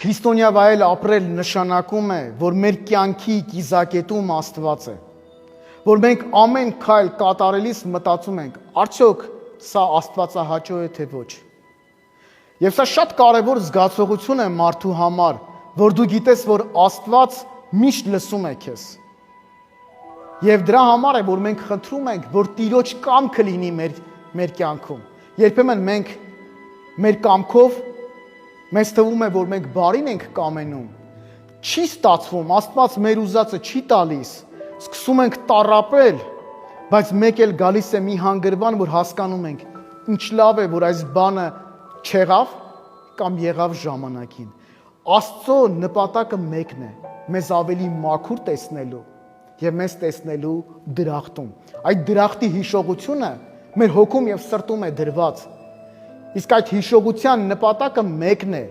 Քրիստոնյա վայել ապրել նշանակում է, որ մեր կյանքի կիզակետում Աստված է, որ մենք ամեն քայլ կատարելիս մտածում ենք, արդյոք սա աստվածահաճո է թե ոչ։ Եվ սա շատ կարևոր զգացողություն է մարդու համար, որ դու գիտես, որ Աստված միշտ լսում է քեզ։ Եվ դրա համար է, որ մենք խնդրում ենք, որ Տիրոջ կամքը լինի մեր կյանքում։ Երբեմն մենք մեր կամքով մեզ թվում է, որ մենք բարին ենք կամենում, չի ստացվում, Աստված մեր ուզածը չի տալիս, սկսում ենք տառապել, բայց մեկ էլ գալիս է մի հանգրվան, որ հասկանում ենք, ինչ լավ է, որ այս բանը չեղավ կամ եղավ ժամանակին։ Աստծո նպատակը մեկն է, մեզ ավելի մաքուր տեսնելու եւ մեզ տեսնելու դրախտում։ Այդ դրախտի հիշողությունը մեր հոգում եւ սրտում է դրված։ Իսկ այդ հիշողության նպատակը մեկն է՝